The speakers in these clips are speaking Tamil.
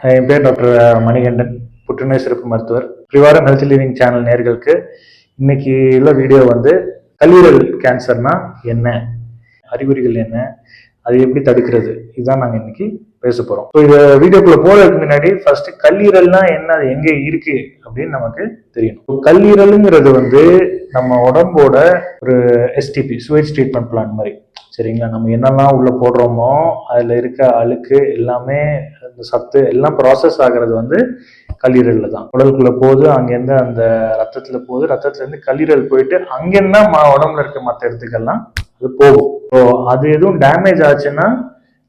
என் பேர் டாக்டர் மணிகண்டன், புற்றுநோய் சிறப்பு மருத்துவர். பிரிவாரம் ஹெல்த் லிவிங் சேனல் நேர்களுக்கு இன்னைக்கு உள்ள வீடியோ வந்து கல்லீரல் கேன்சர்னா என்ன, அறிகுறிகள் என்ன, அது எப்படி தடுக்கிறது, இதுதான் நாங்கள் இன்னைக்கு பேச போறோம். இந்த வீடியோக்குள்ள போறதுக்கு முன்னாடி ஃபர்ஸ்ட் கல்லீரல்னா என்ன, அது எங்க இருக்கு அப்படின்னு நமக்கு தெரியணும். கல்லீரலுங்கிறது வந்து நம்ம உடம்போட ஒரு எஸ்டிபி, சுவேஜ் ட்ரீட்மெண்ட் பிளான் மாதிரி. சரிங்களா? நம்ம என்னெல்லாம் உள்ள போடுறோமோ அதுல இருக்க அழுக்கு எல்லாமே, அந்த சத்து எல்லாம் ப்ராசஸ் ஆகிறது வந்து கல்லீரல்ல தான். உடலுக்குள்ள போகுது, அங்கேருந்து அந்த ரத்தத்துல போகுது, ரத்தத்துல இருந்து கல்லீரல் போயிட்டு அங்கேருந்தா உடம்புல இருக்க மற்ற இடத்துக்கெல்லாம் அது போகும். ஸோ அது எதுவும் டேமேஜ் ஆச்சுன்னா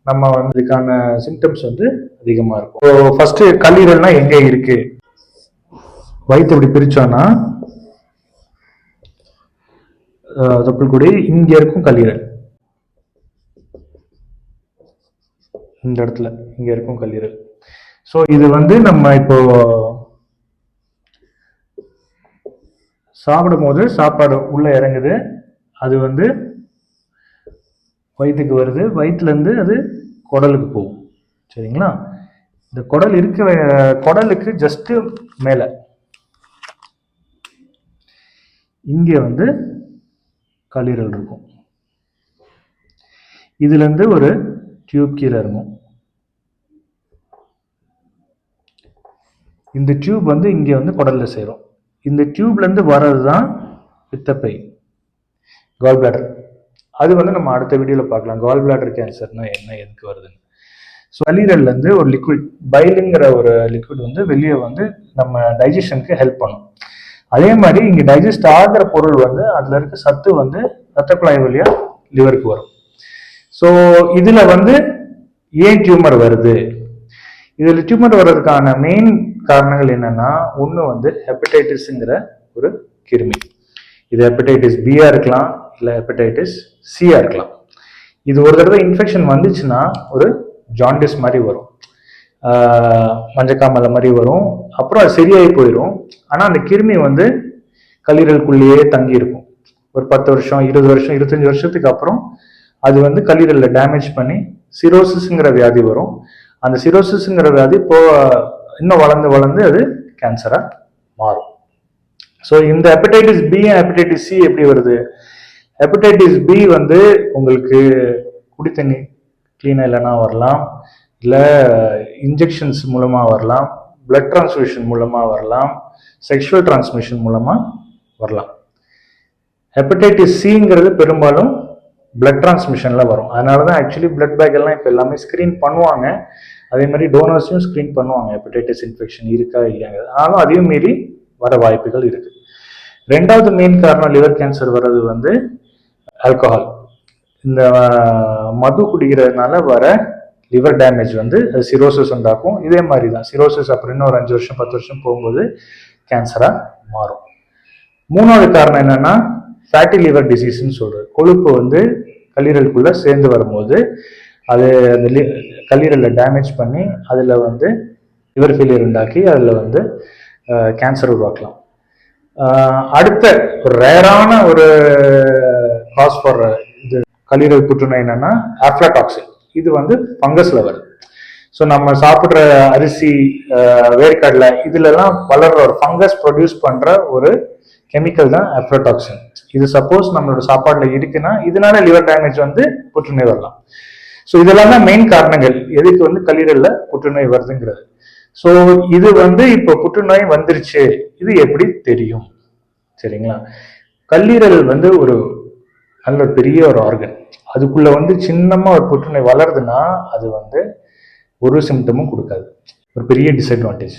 நம்ம வந்து இதுக்கான சிம்டம்ஸ் வந்து அதிகமா இருக்கும். ஸோ ஃபர்ஸ்ட் கல்லீரல்னா எங்க இருக்கு? வயிற்று இப்படி பிரிச்சோம்னா தொப்புள் கொடி இங்க இருக்கும் கல்லீரல், இந்த இடத்துல இங்க இருக்கும் கல்லீரல். ஸோ இது வந்து நம்ம இப்போ சாப்பிடும் போது சாப்பாடு உள்ள இறங்குது, அது வந்து வயிற்றுக்கு வருது, வயிற்றுல இருந்து அது குடலுக்கு போகும். சரிங்களா? இந்த குடல் இருக்க குடலுக்கு ஜஸ்ட் மேல இங்க வந்து கல்லீரல் இருக்கும். இதுல இருந்து ஒரு டியூப் கீழே இருக்கும். இந்த டியூப் வந்து இங்க வந்து குடல்ல சேரும். இந்த டியூப்ல இருந்து வர்றதுதான் பித்தப்பை, கால் பிளாடர். அது வந்து நம்ம அடுத்த வீடியோல பார்க்கலாம், கால் பிளாடர் கேன்சர்னா என்ன, எதுக்கு வருதுன்னு. ஸோ கல்லீரல்ல இருந்து ஒரு லிக்விட், பைலுங்கிற ஒரு லிக்விட் வந்து வெளியே வந்து நம்ம டைஜஷனுக்கு ஹெல்ப் பண்ணும். அதே மாதிரி இங்க டைஜஸ்ட் ஆகிற பொருள் வந்து அதுல இருக்க சத்து வந்து ரத்த குழாய் வழியா லிவருக்கு வரும். ஸோ இதுல வந்து ஏன் டியூமர் வருது, இதுல டியூமர் வர்றதுக்கான மெயின் காரணங்கள் என்னன்னா, ஒண்ணு வந்து ஹெப்படைட்டிஸ்ங்கிற ஒரு கிருமி. இது ஹெப்படைட்டிஸ் பியா இருக்கலாம், இல்ல ஹெப்படைட்டிஸ் சியா இருக்கலாம். இது ஒரு தடவை இன்ஃபெக்ஷன் வந்துச்சுன்னா ஒரு ஜாண்டிஸ் மாதிரி வரும், மஞ்சக்காமலை மாதிரி வரும். அப்புறம் அது சரியாகி போயிடும். ஆனா அந்த கிருமி வந்து கல்லீரலுக்குள்ளேயே தங்கி இருக்கும். ஒரு 10 வருஷம், 20 வருஷம், 25 வருஷத்துக்கு அப்புறம் அது வந்து கல்லீரல்ல டேமேஜ் பண்ணி சிரோசிஸ்ங்கிற வியாதி வரும். அந்த சிரோசிஸ்ங்கிற வியாதி இப்போ இன்னும் வளர்ந்து வளர்ந்து அது கேன்சரா மாறும். ஸோ இந்த ஹெப்படைட்டிஸ் பி, ஹெப்படைட்டிஸ் சி எப்படி வருது? ஹெப்படைட்டிஸ் பி வந்து உங்களுக்கு குடி தண்ணி கிளீனா இல்லைன்னா வரலாம், இல்லை இன்ஜெக்ஷன்ஸ் மூலமா வரலாம், பிளட் டிரான்ஸ்ஃபியூஷன் மூலமா வரலாம், செக்ஷுவல் டிரான்ஸ்மிஷன் மூலமா வரலாம். ஹெப்படைட்டிஸ் சிங்கிறது பெரும்பாலும் பிளட் டிரான்ஸ்மிஷன்ல வரும். அதனாலதான் ஆக்சுவலி பிளட் பேக் எல்லாம் இப்போ எல்லாமே ஸ்கிரீன் பண்ணுவாங்க. அதே மாதிரி டோனர்ஸையும் ஸ்கிரீன் பண்ணுவாங்க, ஹெப்படைட்டிஸ் இன்ஃபெக்ஷன் இருக்கா இல்லையாங்கிறது. ஆனாலும் அதையும் மீறி வர வாய்ப்புகள் இருக்கு. ரெண்டாவது மெயின் காரணம் லிவர் கேன்சர் வர்றது வந்து ஆல்கஹால். இந்த மது குடிக்கிறதுனால வர லிவர் டேமேஜ் வந்து சிரோசிஸ் உண்டாக்கும். இதே மாதிரி தான் சிரோசிஸ் அப்புறம் இன்னும் ஒரு 5 வருஷம் 10 வருஷம் போகும்போது கேன்சரா மாறும். மூணாவது காரணம் என்னன்னா ஃபேட்டி லிவர் டிசீஸ்ன்னு சொல்றது. கொழுப்பு வந்து கல்லீரலுக்குள்ள சேர்ந்து வரும்போது அது அந்த கல்லீரலை டேமேஜ் பண்ணி அதுல வந்து லிவர் ஃபெயிலியர் உண்டாக்கி அதுல வந்து கேன்சர் உருவாக்கலாம். அடுத்த ஒரு ரேரான ஒரு காஸ் ஃபார் இது கல்லீரல் புற்றுநோய் என்னன்னா ஆஃப்லாடாக்சின். இது வந்து ஃபங்கஸ்ல வருது. ஸோ நம்ம சாப்பிட்ற அரிசி, வேர்க்கடலை, இதுல எல்லாம் வளர்ற ஒரு ஃபங்கஸ் ப்ரொடியூஸ் பண்ற ஒரு கெமிக்கல் தான் ஆஃப்லாடாக்சின். இது சப்போஸ் நம்மளோட சாப்பாடுல இருக்குன்னா இதனால லிவர் டேமேஜ் வந்து புற்றுநோய் வரலாம். ஸோ இதெல்லாம் தான் மெயின் காரணங்கள் எதுக்கு வந்து கல்லீரல்ல புற்றுநோய் வருதுங்கிறது. ஸோ இது வந்து இப்போ புற்றுநோய் வந்துருச்சு, இது எப்படி தெரியும்? சரிங்களா? கல்லீரல் வந்து ஒரு நல்ல பெரிய ஒரு ஆர்கன். அதுக்குள்ள வந்து சின்னமா ஒரு புற்றுநோய் வளருதுன்னா அது வந்து ஒரு சிம்டமும் கொடுக்காது, ஒரு பெரிய டிஸ்அட்வான்டேஜ்.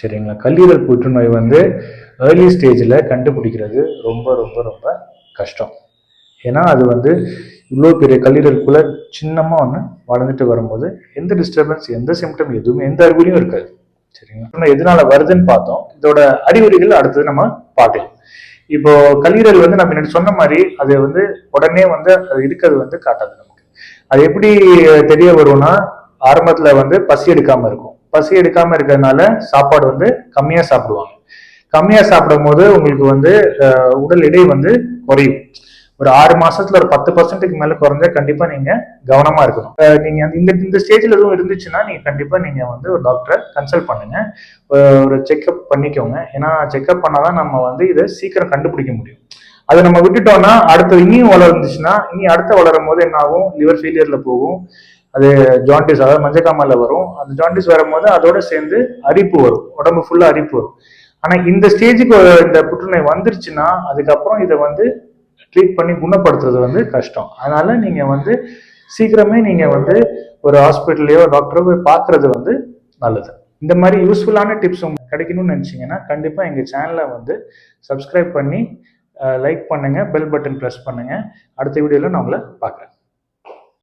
சரிங்களா? கல்லீரல் புற்றுநோய் வந்து ஏர்லி ஸ்டேஜில் கண்டுபிடிக்கிறது ரொம்ப ரொம்ப ரொம்ப கஷ்டம். ஏன்னா அது வந்து இவ்வளோ பெரிய கல்லீரலுக்குள்ள சின்னமா ஒன்று வளர்ந்துட்டு வரும்போது எந்த டிஸ்டர்பன்ஸ், எந்த சிம்டம், எதுவுமே எந்த அறிகுறியும் இருக்காது. சரிங்களா? எதனால வருதுன்னு பார்த்தோம். இதோட அறிகுறிகள் அடுத்தது நம்ம பார்க்கலாம். இப்போ கல்லீரல் வந்து நம்ம முன்னாடி சொன்ன மாதிரி அது வந்து உடனே வந்து அது இருக்கிறது வந்து காட்டாது நமக்கு. அது எப்படி தெரிய வரும்னா, ஆரம்பத்துல வந்து பசி எடுக்காம இருக்கும். பசி எடுக்காம இருக்கிறதுனால சாப்பாடு வந்து கம்மியா சாப்பிடுவாங்க. கம்மியா சாப்பிடும் போது உங்களுக்கு வந்து உடல் எடை வந்து குறையும். ஒரு 6 மாசத்துல ஒரு 10% மேல குறைஞ்சா கண்டிப்பா நீங்க கவனமா இருக்கணும். நீங்க இந்த ஸ்டேஜ்ல எதுவும் இருந்துச்சுன்னா நீங்க கண்டிப்பா நீங்க வந்து ஒரு டாக்டரை கன்சல்ட் பண்ணுங்க, ஒரு செக்அப் பண்ணிக்கோங்க. ஏன்னா செக்அப் பண்ணாதான் நம்ம வந்து இதை சீக்கிரம் கண்டுபிடிக்க முடியும். அதை நம்ம விட்டுட்டோம்னா அடுத்து இனியும் வளர்ந்துச்சுன்னா இனி அடுத்த வளரும் போது என்ன ஆகும், லிவர் ஃபெயிலியர்ல போகும், அது ஜாண்டிஸ் அதாவது மஞ்சக்காமல வரும். அந்த ஜாண்டிஸ் வரும்போது அதோட சேர்ந்து அரிப்பு வரும், உடம்பு ஃபுல்லா அரிப்பு வரும். ஆனா இந்த ஸ்டேஜுக்கு இந்த புற்றுநோய் வந்துருச்சுன்னா அதுக்கப்புறம் இதை வந்து ட்ரீட் பண்ணி குணப்படுத்துறது வந்து கஷ்டம். அதனால நீங்க வந்து சீக்கிரமே நீங்க வந்து ஒரு ஹாஸ்பிட்டல்லையோ டாக்டரோ போய் பார்க்கறது வந்து நல்லது. இந்த மாதிரி யூஸ்ஃபுல்லான டிப்ஸ் உங்களுக்கு கிடைக்கணும்னு நினைச்சீங்கன்னா கண்டிப்பா எங்க சேனலை வந்து சப்ஸ்கிரைப் பண்ணி லைக் பண்ணுங்க, பெல் பட்டன் ப்ரெஸ் பண்ணுங்க. அடுத்த வீடியோல நான் உங்களை பார்க்குறேன்.